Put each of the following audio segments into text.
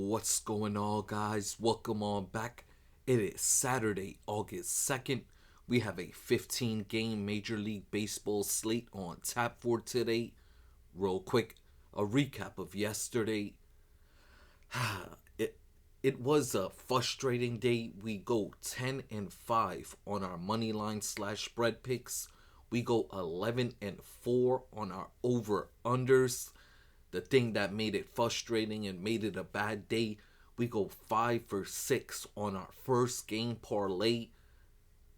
What's going on, guys? Welcome on back. It is Saturday, August 2nd. We have a 15-game Major League Baseball slate on tap for today. Real quick, a recap of yesterday. It was a frustrating day. We go 10-5 on our money line / spread picks. We go 11-4 on our over-unders. The thing that made it frustrating and made it a bad day, we go 5 for 6 on our first game parlay.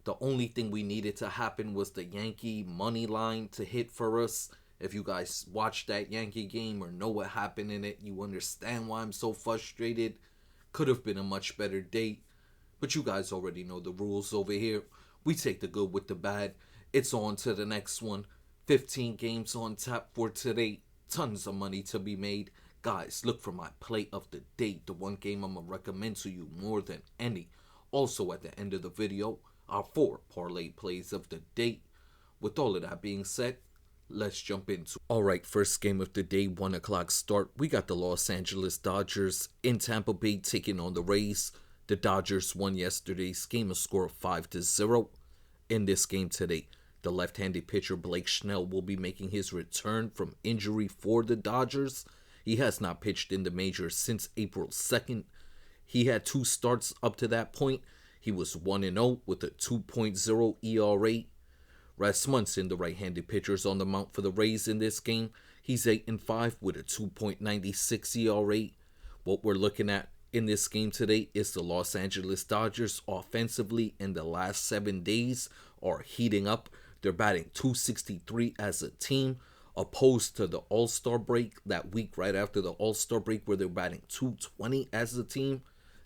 The only thing we needed to happen was the Yankee money line to hit for us. If you guys watched that Yankee game or know what happened in it, you understand why I'm so frustrated. Could have been a much better day, but you guys already know the rules over here. We take the good with the bad. It's on to the next one. 15 games on tap for today. Tons of money to be made. Guys, look for my play of the day, the one game I'm going to recommend to you more than any. Also, at the end of the video, our 4 parlay plays of the day. With all of that being said, let's jump into it. Alright, first game of the day, 1 o'clock start. We got the Los Angeles Dodgers in Tampa Bay taking on the Rays. The Dodgers won yesterday's game, a score of 5-0. In this game today, the left-handed pitcher Blake Snell will be making his return from injury for the Dodgers. He has not pitched in the majors since April 2nd. He had 2 starts up to that point. He was 1-0 with a 2.0 ERA. Rasmussen, the right-handed pitcher, is on the mound for the Rays in this game. He's 8-5 with a 2.96 ERA. What we're looking at in this game today is the Los Angeles Dodgers offensively in the last 7 days are heating up. They're batting .263 as a team, opposed to the All-Star break, that week right after the All-Star break where they're batting .220 as a team.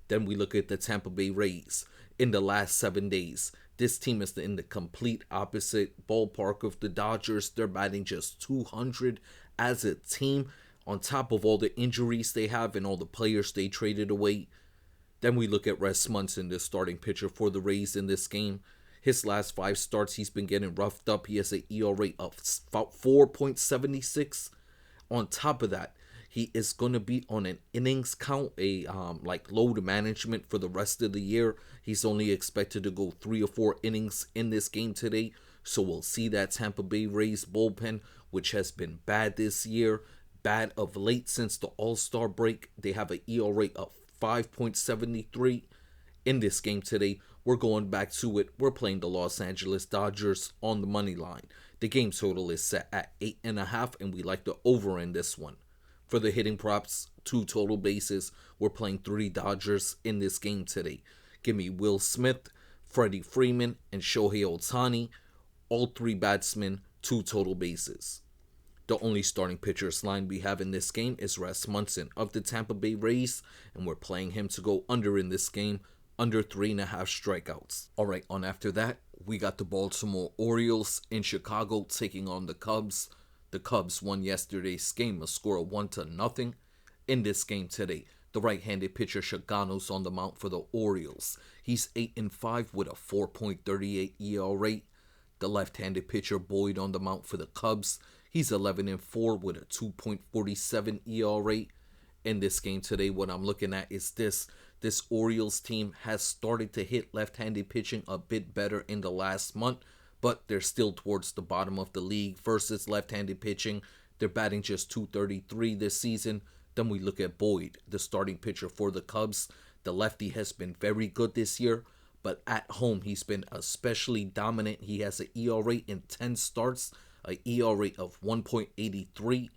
Then we look at the Tampa Bay Rays. In the last 7 days, this team is in the complete opposite ballpark of the Dodgers. They're batting just .200 as a team, on top of all the injuries they have and all the players they traded away. Then we look at Rasmussen, the starting pitcher for the Rays in this game. His last 5 starts, he's been getting roughed up. He has an ERA of 4.76. On top of that, he is going to be on an innings count, a load management for the rest of the year. He's only expected to go 3 or 4 innings in this game today. So we'll see that Tampa Bay Rays bullpen, which has been bad this year, bad of late since the All-Star break. They have an ERA of 5.73. In this game today, we're going back to it. We're playing the Los Angeles Dodgers on the money line. The game total is set at 8.5, and we like the over in this one. For the hitting props, 2 total bases, we're playing 3 Dodgers in this game today. Give me Will Smith, Freddie Freeman, and Shohei Ohtani. All 3 batsmen, 2 total bases. The only starting pitchers line we have in this game is Rasmussen of the Tampa Bay Rays, and we're playing him to go under in this game, under 3.5 strikeouts. Alright, on after that, we got the Baltimore Orioles in Chicago taking on the Cubs. The Cubs won yesterday's game, a score of 1-0. In this game today, the right-handed pitcher Shagano's on the mound for the Orioles. He's 8-5 with a 4.38 ERA. The left-handed pitcher Boyd on the mound for the Cubs. He's 11-4 with a 2.47 ERA. In this game today, what I'm looking at is this Orioles team has started to hit left-handed pitching a bit better in the last month, but they're still towards the bottom of the league versus left-handed pitching. They're batting just .233 this season. Then we look at Boyd, the starting pitcher for the Cubs. The lefty has been very good this year, but at home he's been especially dominant. He has an ERA in 10 starts, an ERA of 1.83.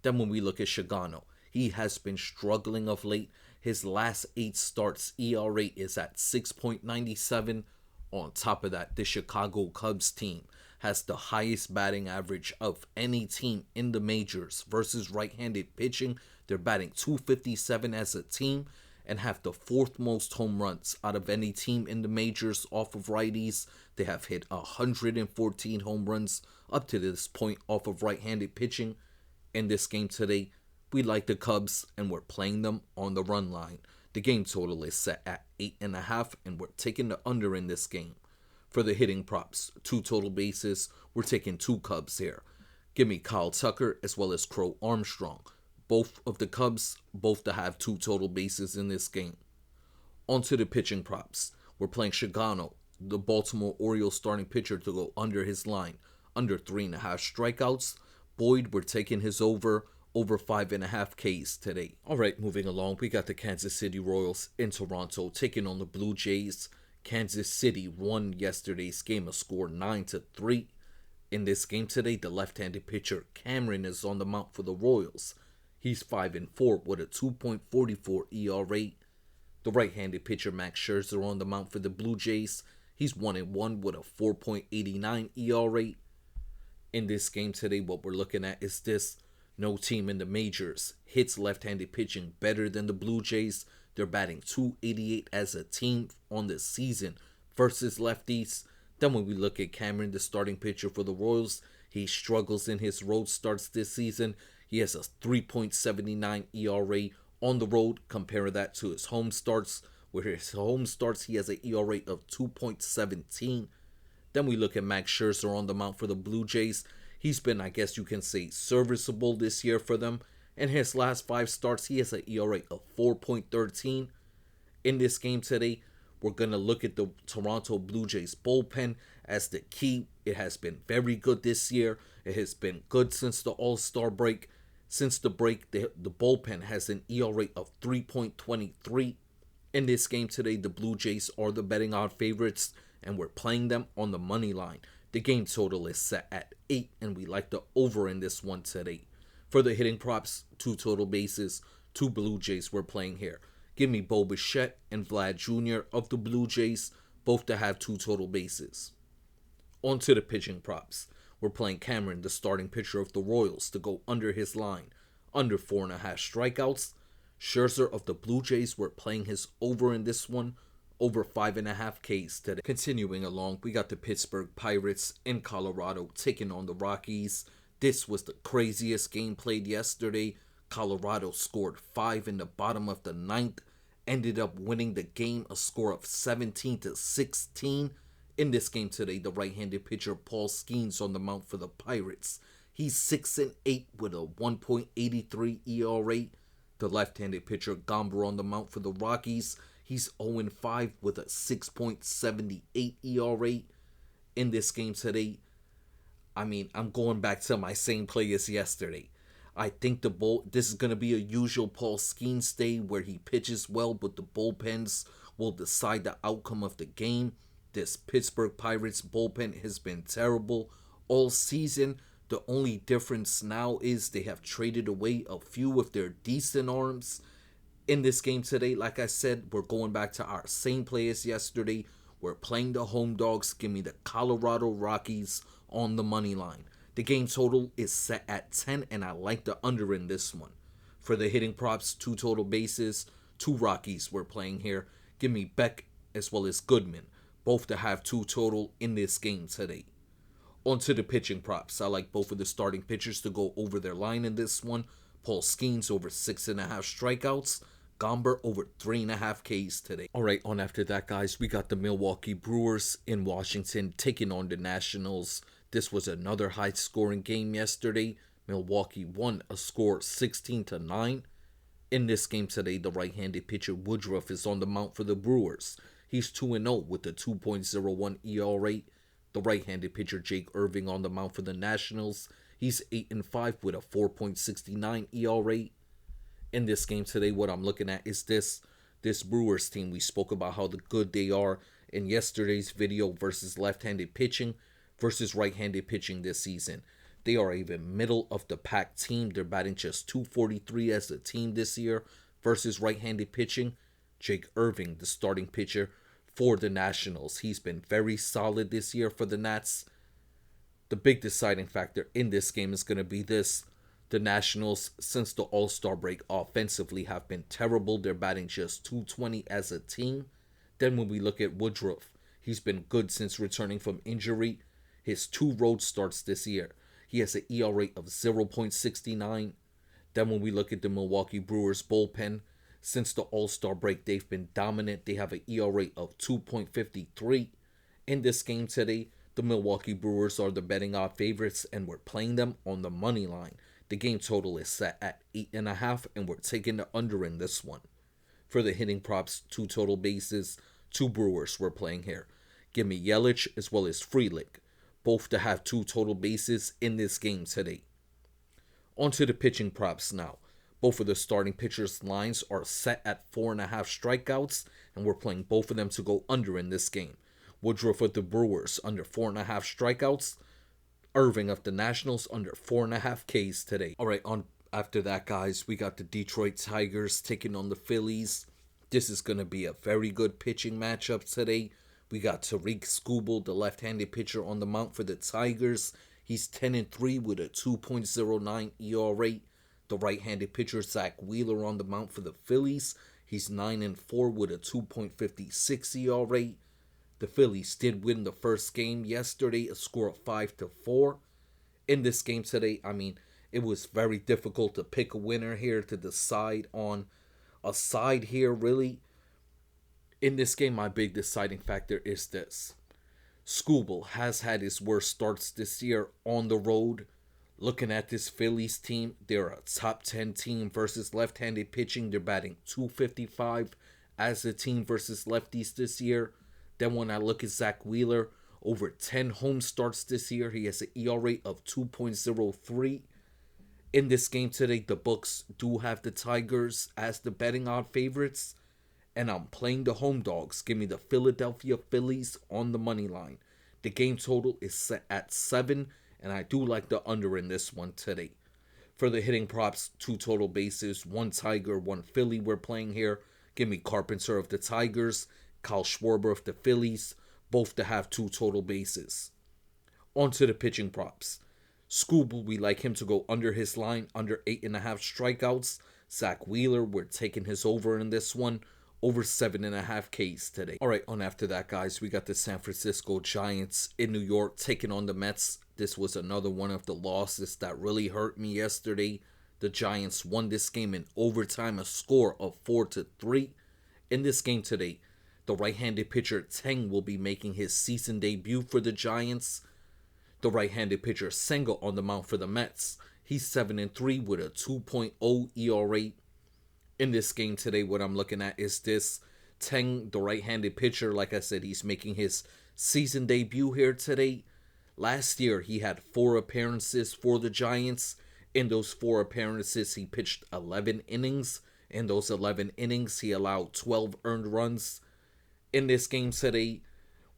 Then when we look at Shagano, he has been struggling of late. His last 8 starts, ERA is at 6.97. On top of that, the Chicago Cubs team has the highest batting average of any team in the majors versus right-handed pitching. They're batting .257 as a team and have the 4th most home runs out of any team in the majors off of righties. They have hit 114 home runs up to this point off of right-handed pitching. In this game today, we like the Cubs, and we're playing them on the run line. The game total is set at 8.5, and we're taking the under in this game. For the hitting props, 2 total bases, we're taking 2 Cubs here. Give me Kyle Tucker as well as Crow Armstrong. both of the Cubs, both to have 2 total bases in this game. Onto the pitching props. We're playing Shigano, the Baltimore Orioles starting pitcher, to go under his line, under 3.5 strikeouts. Boyd, we're taking his over 5.5 Ks today. Alright, moving along, we got the Kansas City Royals in Toronto taking on the Blue Jays. Kansas City won yesterday's game, a score 9-3. In this game today, the left-handed pitcher Cameron is on the mound for the Royals. He's 5-4 with a 2.44 ERA. The right-handed pitcher Max Scherzer on the mound for the Blue Jays. He's 1-1 with a 4.89 ERA. In this game today, what we're looking at is this. No team in the majors hits left-handed pitching better than the Blue Jays. They're batting .288 as a team on the season versus lefties. Then when we look at Cameron, the starting pitcher for the Royals, he struggles in his road starts this season. He has a 3.79 ERA on the road. Compare that to his home starts, where his home starts he has an ERA of 2.17. Then we look at Max Scherzer on the mound for the Blue Jays. He's been, I guess you can say, serviceable this year for them. In his last 5 starts, he has an ERA of 4.13. In this game today, we're going to look at the Toronto Blue Jays bullpen as the key. It has been very good this year. It has been good since the All-Star break. Since the break, the bullpen has an ERA of 3.23. In this game today, the Blue Jays are the betting odd favorites, and we're playing them on the money line. The game total is set at 8, and we like the over in this one today. For the hitting props, 2 total bases, 2 Blue Jays we're playing here. Give me Bo Bichette and Vlad Jr. of the Blue Jays, both to have 2 total bases. On to the pitching props. We're playing Cameron, the starting pitcher of the Royals, to go under his line, under 4.5 strikeouts. Scherzer of the Blue Jays, we're playing his over in this one, over 5.5 Ks today. Continuing along, we got the Pittsburgh Pirates in Colorado taking on the Rockies. This was the craziest game played yesterday. Colorado scored 5 in the bottom of the 9th, ended up winning the game, a score of 17-16. In this game today, the right-handed pitcher Paul Skeens on the mound for the Pirates. He's 6-8 with a 1.83 ERA. The left-handed pitcher Gomber on the mound for the Rockies. He's 0-5 with a 6.78 ERA. In this game today, I'm going back to my same play as yesterday. I think this is going to be a usual Paul Skeens day where he pitches well, but the bullpens will decide the outcome of the game. This Pittsburgh Pirates bullpen has been terrible all season. The only difference now is they have traded away a few of their decent arms. In this game today, like I said, we're going back to our same play as yesterday. We're playing the home dogs. Give me the Colorado Rockies on the money line. The game total is set at 10, and I like the under in this one. For the hitting props, 2 total bases, 2 Rockies we're playing here. Give me Beck as well as Goodman, both to have 2 total in this game today. On to the pitching props. I like both of the starting pitchers to go over their line in this one. Paul Skeens over 6.5 strikeouts. Gomber over 3.5 Ks today. Alright, on after that, guys, we got the Milwaukee Brewers in Washington taking on the Nationals. This was another high-scoring game yesterday. Milwaukee won a score 16-9. In this game today, the right-handed pitcher Woodruff is on the mound for the Brewers. He's 2-0 with a 2.01 ERA. The right-handed pitcher Jake Irving on the mound for the Nationals. He's 8-5 with a 4.69 ERA. In this game today, what I'm looking at is this Brewers team. We spoke about how good they are in yesterday's video versus left-handed pitching versus right-handed pitching this season. They are even middle of the pack team. They're batting just .243 as a team this year versus right-handed pitching. Jake Irving, the starting pitcher for the Nationals. He's been very solid this year for the Nats. The big deciding factor in this game is going to be this. The Nationals, since the All-Star break, offensively have been terrible. They're batting just .220 as a team. Then when we look at Woodruff, he's been good since returning from injury. His 2 road starts this year, he has an ERA of 0.69. Then when we look at the Milwaukee Brewers bullpen, since the All-Star break, they've been dominant. They have an ERA of 2.53. In this game today, the Milwaukee Brewers are the betting odd favorites, and we're playing them on the money line. The game total is set at 8.5, and we're taking the under in this one. For the hitting props, two total bases, two Brewers we're playing here. Give me Yelich as well as Frelick, both to have two total bases in this game today. On to the pitching props now. Both of the starting pitchers' lines are set at 4.5 strikeouts, and we're playing both of them to go under in this game. Woodruff of the Brewers under 4.5 strikeouts. Irving of the Nationals under 4.5 Ks today. All right, on after that, guys, we got the Detroit Tigers taking on the Phillies. This is going to be a very good pitching matchup today. We got Tariq Skubal, the left-handed pitcher, on the mound for the Tigers. He's 10-3 with a 2.09 ERA. The right-handed pitcher, Zach Wheeler, on the mound for the Phillies. He's 9-4 with a 2.56 ERA. The Phillies did win the first game yesterday, a score of 5-4. In this game today, it was very difficult to pick a winner here, to decide on a side here, really. In this game, my big deciding factor is this. Skubal has had his worst starts this year on the road. Looking at this Phillies team, they're a top 10 team versus left-handed pitching. They're batting .255 as a team versus lefties this year. Then when I look at Zach Wheeler, over 10 home starts this year. He has an ERA of 2.03. In this game today, the books do have the Tigers as the betting odd favorites. And I'm playing the home dogs. Give me the Philadelphia Phillies on the money line. The game total is set at 7, and I do like the under in this one today. For the hitting props, two total bases, one Tiger, one Philly we're playing here. Give me Carpenter of the Tigers, Kyle Schwarber of the Phillies, both to have two total bases. On to the pitching props. Skubal, we like him to go under his line, under 8.5 strikeouts. Zach Wheeler, we're taking his over in this one. Over 7.5 Ks today. All right, on after that, guys, we got the San Francisco Giants in New York taking on the Mets. This was another one of the losses that really hurt me yesterday. The Giants won this game in overtime, a score of 4-3. In this game today, the right-handed pitcher Teng will be making his season debut for the Giants. The right-handed pitcher Senga on the mound for the Mets. He's 7-3 with a 2.0 ERA. In this game today, what I'm looking at is this. Teng, the right-handed pitcher, like I said, he's making his season debut here today. Last year, he had 4 appearances for the Giants. In those 4 appearances, he pitched 11 innings. In those 11 innings, he allowed 12 earned runs. In this game today,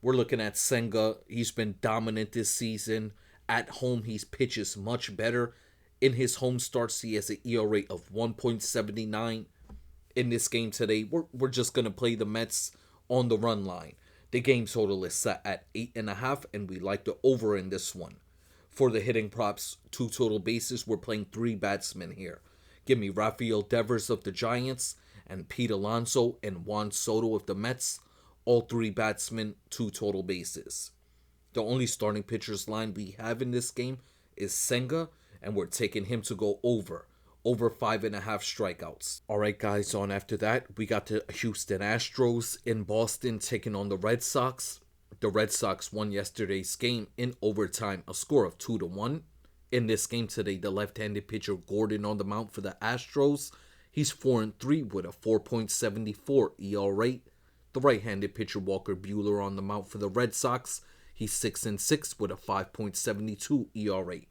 we're looking at Senga. He's been dominant this season. At home, he pitches much better. In his home starts, he has an ERA of 1.79. In this game today, we're just going to play the Mets on the run line. The game total is set at 8.5, and we like the over in this one. For the hitting props, two total bases, we're playing 3 batsmen here. Give me Rafael Devers of the Giants, and Pete Alonso and Juan Soto of the Mets. All 3 batsmen, 2 total bases. The only starting pitcher's line we have in this game is Senga, and we're taking him to go over 5.5 strikeouts. All right, guys, on after that, we got the Houston Astros in Boston taking on the Red Sox. The Red Sox won yesterday's game in overtime, a score of 2-1. In this game today, the left-handed pitcher Gordon on the mound for the Astros. He's 4-3 with a 4.74 ERA. The right-handed pitcher Walker Buehler on the mound for the Red Sox. He's 6-6 with a 5.72 ERA.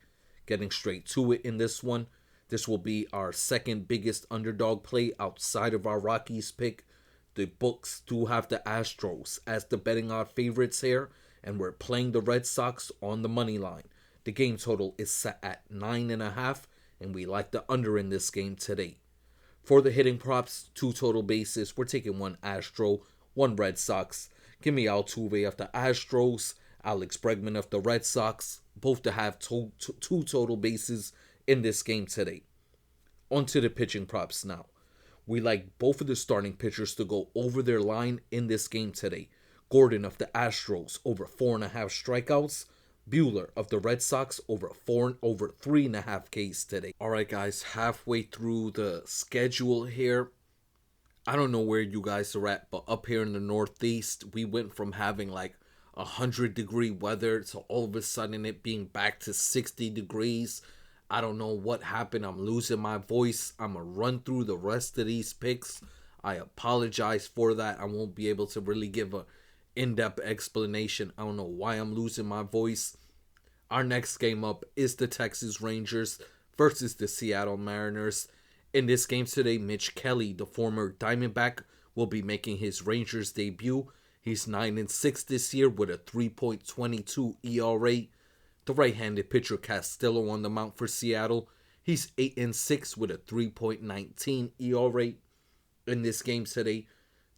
Getting straight to it in this one. This will be our second biggest underdog play outside of our Rockies pick. The books do have the Astros as the betting odd favorites here, and we're playing the Red Sox on the money line. The game total is set at 9.5, and we like the under in this game today. For the hitting props, 2 total bases, we're taking 1 Astro, 1 Red Sox. Give me Altuve of the Astros, Alex Bregman of the Red Sox, both to have two total bases in this game today. On to the pitching props now. We like both of the starting pitchers to go over their line in this game today. Gordon of the Astros over 4.5 strikeouts. Buehler of the Red Sox over 3.5 Ks today. All right, guys, halfway through the schedule here. I don't know where you guys are at, but up here in the Northeast, we went from having like 100-degree weather to all of a sudden it being back to 60 degrees. I don't know what happened. I'm losing my voice. I'm going to run through the rest of these picks. I apologize for that. I won't be able to really give a in-depth explanation. I don't know why I'm losing my voice. Our next game up is the Texas Rangers versus the Seattle Mariners. In this game today, Mitch Kelly, the former Diamondback, will be making his Rangers debut. He's 9-6 this year with a 3.22 ERA. The right-handed pitcher Castillo on the mound for Seattle. He's 8-6 with a 3.19 ERA. In this game today,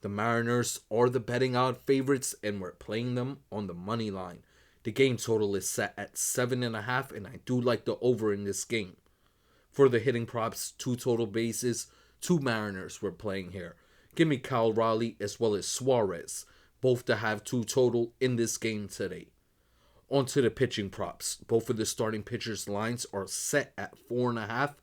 the Mariners are the betting odd favorites, and we're playing them on the money line. The game total is set at 7.5, and I do like the over in this game. For the hitting props, 2 total bases, 2 Mariners we're playing here. Give me Kyle Raleigh as well as Suarez, both to have 2 total in this game today. On to the pitching props. Both of the starting pitchers' lines are set at 4.5.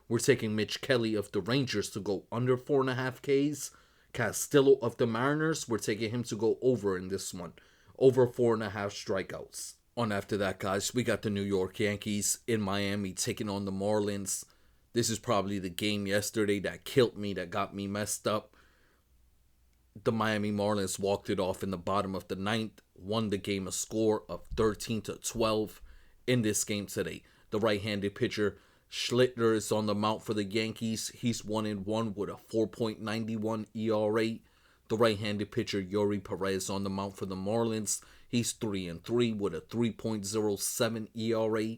We're taking Mitch Kelly of the Rangers to go under 4.5 Ks. Castillo of the Mariners, we're taking him to go over in this one. Over 4.5 strikeouts. On after that, guys, we got the New York Yankees in Miami taking on the Marlins. This is probably the game yesterday that killed me, that got me messed up. The Miami Marlins walked it off in the bottom of the ninth, won the game a score of 13-12 in this game today. The right-handed pitcher Schlittler is on the mound for the Yankees. He's 1-1 with a 4.91 ERA. The right-handed pitcher Yuri Perez on the mound for the Marlins. He's 3-3 with a 3.07 ERA.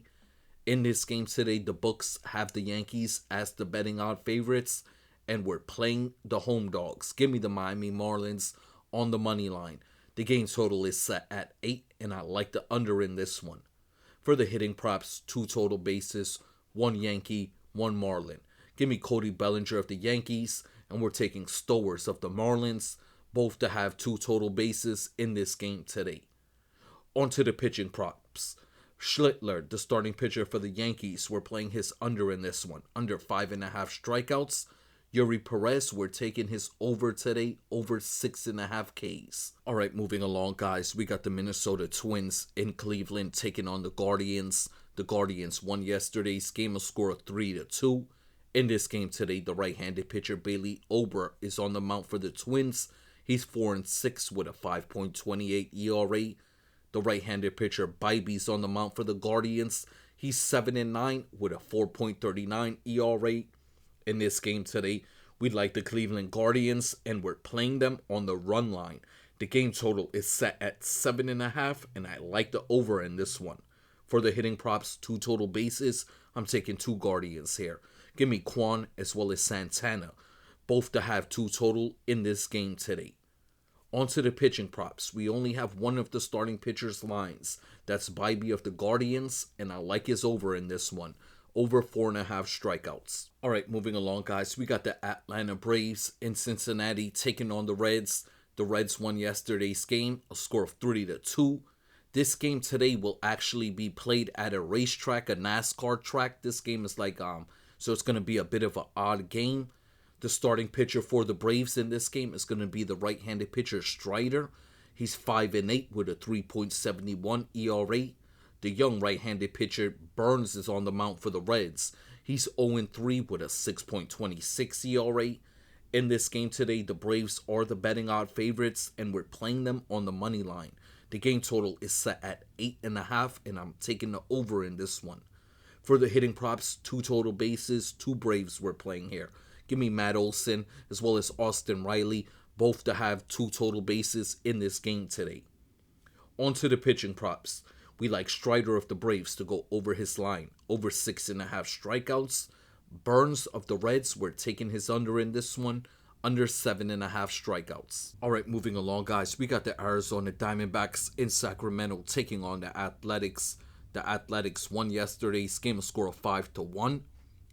In this game today, the books have the Yankees as the betting odd favorites, and we're playing the home dogs. Give me the Miami Marlins on the money line. The game total is set at 8, and I like the under in this one. For the hitting props, 2 total bases, 1 Yankee, 1 Marlin. Give me Cody Bellinger of the Yankees, and we're taking Stowers of the Marlins, both to have 2 total bases in this game today. On to the pitching props. Schlittler, the starting pitcher for the Yankees, we're playing his under in this one. Under 5.5 strikeouts. Yuri Perez, we're taking his over today, over 6.5 Ks. All right, moving along, guys. We got the Minnesota Twins in Cleveland taking on the Guardians. The Guardians won yesterday's game, a score of 3-2. In this game today, the right-handed pitcher Bailey Ober is on the mound for the Twins. He's 4-6 with a 5.28 ERA. The right-handed pitcher Bybee's on the mound for the Guardians. He's 7-9 with a 4.39 ERA. In this game today, we like the Cleveland Guardians, and we're playing them on the run line. The game total is set at 7.5, and I like the over in this one. For the hitting props, 2 total bases, I'm taking 2 Guardians here. Give me Kwan as well as Santana, both to have 2 total in this game today. On to the pitching props. We only have one of the starting pitchers' lines. That's Bybee of the Guardians, and I like his over in this one. Over 4.5 strikeouts. All right, moving along, guys. We got the Atlanta Braves in Cincinnati taking on the Reds. The Reds won yesterday's game, a score of 3-2. This game today will actually be played at a racetrack, a NASCAR track. This game is so it's going to be a bit of an odd game. The starting pitcher for the Braves in this game is going to be the right-handed pitcher Strider. He's 5-8 with a 3.71 ERA. The young right-handed pitcher Burns is on the mound for the Reds. He's 0-3 with a 6.26 ERA. In this game today, the Braves are the betting odd favorites, and we're playing them on the money line. The game total is set at 8.5, and I'm taking the over in this one. For the hitting props, 2 total bases, 2 Braves we're playing here. Give me Matt Olson as well as Austin Riley, both to have 2 total bases in this game today. On to the pitching props. We like Strider of the Braves to go over his line, over 6.5 strikeouts. Burns of the Reds, we're taking his under in this one, under 7.5 strikeouts. All right, moving along, guys. We got the Arizona Diamondbacks in Sacramento taking on the Athletics. The Athletics won yesterday's game, a score of 5-1.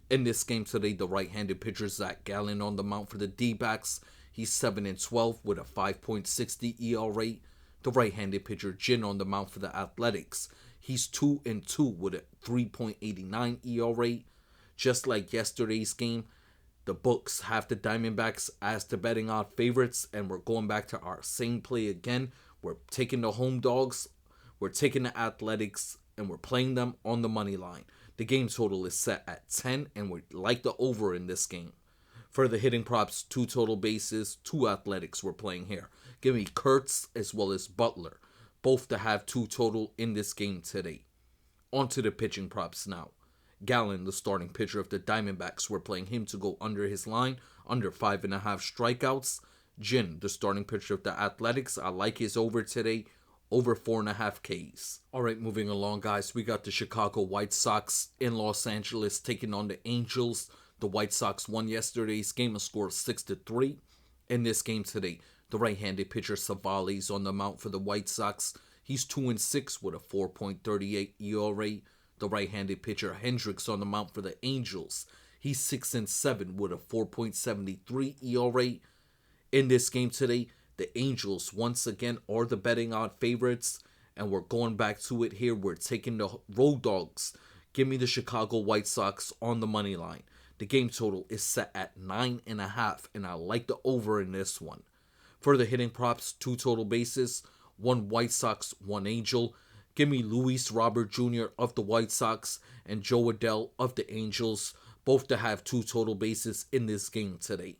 In this game today, the right-handed pitcher Zach Gallen on the mound for the D-backs. He's 7-12 with a 5.60 ERA. The right-handed pitcher Jin on the mound for the Athletics. He's 2-2 with a 3.89 ERA. Just like yesterday's game, the books have the Diamondbacks as the betting odd favorites, and we're going back to our same play again. We're taking the home dogs, we're taking the Athletics, and we're playing them on the money line. The game total is set at 10, and we like the over in this game. For the hitting props, 2 total bases, 2 athletics we're playing here. Give me Kurtz as well as Butler, both to have 2 total in this game today. On to the pitching props now. Gallen, the starting pitcher of the Diamondbacks, we're playing him to go under his line, under 5.5 strikeouts. Jin, the starting pitcher of the Athletics, I like his over today, over 4.5 Ks. Alright, moving along, guys. We got the Chicago White Sox in Los Angeles taking on the Angels. The White Sox won yesterday's game, a score of 6-3. In this game today, the right-handed pitcher Savali is on the mound for the White Sox. He's 2-6 with a 4.38 ERA. The right-handed pitcher Hendricks on the mound for the Angels. He's 6-7 with a 4.73 ERA. In this game today, the Angels once again are the betting odd favorites, and we're going back to it here. We're taking the road dogs. Give me the Chicago White Sox on the money line. The game total is set at 9.5, and I like the over in this one. For the hitting props, 2 total bases, 1 White Sox, 1 Angel. Give me Luis Robert Jr. of the White Sox and Joe Adell of the Angels, both to have 2 total bases in this game today.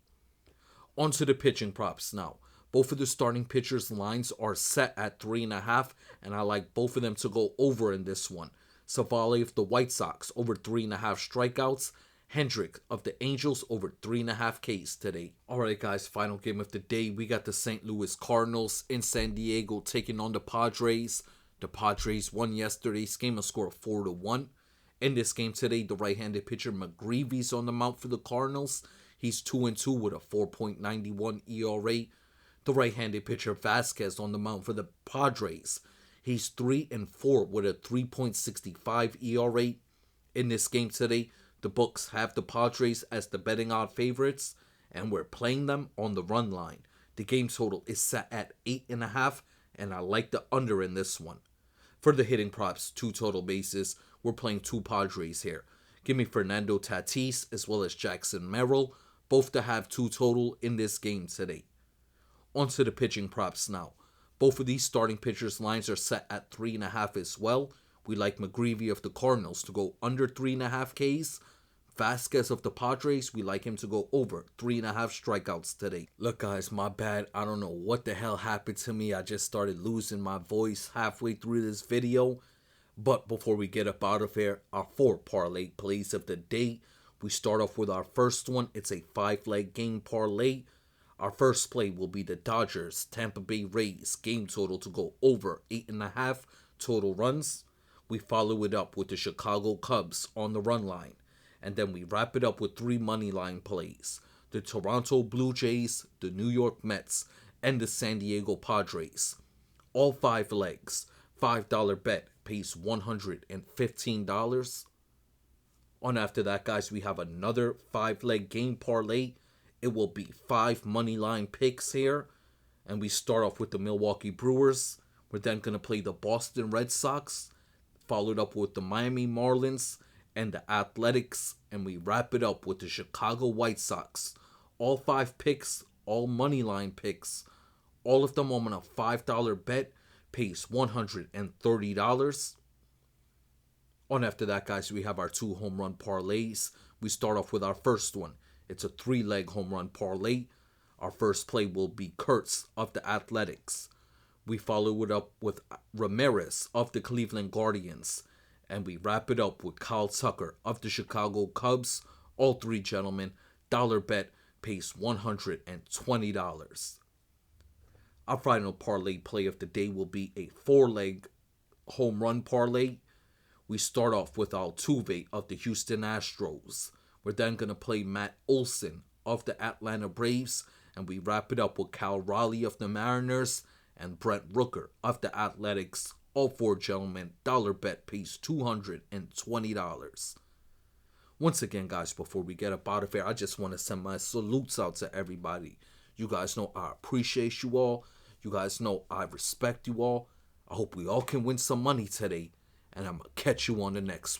On to the pitching props now. Both of the starting pitchers' lines are set at 3.5, and I like both of them to go over in this one. Savali of the White Sox over 3.5 strikeouts. Hendrick of the Angels over 3.5 Ks today. Alright guys, final game of the day. We got the St. Louis Cardinals in San Diego taking on the Padres. The Padres won yesterday's game, a score of 4-1. In this game today, the right-handed pitcher McGreevy's on the mound for the Cardinals. He's 2-2 with a 4.91 ERA. The right-handed pitcher Vasquez on the mound for the Padres. He's 3-4 with a 3.65 ERA. In this game today, the books have the Padres as the betting odd favorites, and we're playing them on the run line. The game total is set at 8.5, and I like the under in this one. For the hitting props, 2 total bases, we're playing 2 Padres here. Give me Fernando Tatis as well as Jackson Merrill, both to have 2 total in this game today. On to the pitching props now. Both of these starting pitchers' lines are set at 3.5 as well. We like McGreevy of the Cardinals to go under 3.5 Ks. Vasquez of the Padres, we like him to go over 3.5 strikeouts today. Look guys, my bad. I don't know what the hell happened to me. I just started losing my voice halfway through this video. But before we get up out of here, our 4 parlay plays of the day. We start off with our first one. It's a 5-leg game parlay. Our first play will be the Dodgers Tampa Bay Rays game total to go over 8.5 total runs. We follow it up with the Chicago Cubs on the run line. And then we wrap it up with 3 money line plays. The Toronto Blue Jays, the New York Mets, and the San Diego Padres. All 5 legs. $5 bet pays $115. On after that, guys, we have another 5-leg game parlay. It will be 5 money line picks here. And we start off with the Milwaukee Brewers. We're then going to play the Boston Red Sox. Followed up with the Miami Marlins and the Athletics, and we wrap it up with the Chicago White Sox. All 5 picks, all money line picks, all of them on a $5 bet, pays $130. On after that, guys, we have our 2 home run parlays. We start off with our first one. It's a 3-leg home run parlay. Our first play will be Kurtz of the Athletics. We follow it up with Ramirez of the Cleveland Guardians. And we wrap it up with Kyle Tucker of the Chicago Cubs. All 3 gentlemen. Dollar bet pays $120. Our final parlay play of the day will be a 4-leg home run parlay. We start off with Altuve of the Houston Astros. We're then going to play Matt Olson of the Atlanta Braves. And we wrap it up with Cal Raleigh of the Mariners and Brent Rooker of the Athletics. All 4 gentlemen, dollar bet pays $220. Once again, guys, before we get up out of here, I just want to send my salutes out to everybody. You guys know I appreciate you all. You guys know I respect you all. I hope we all can win some money today. And I'm going to catch you on the next one.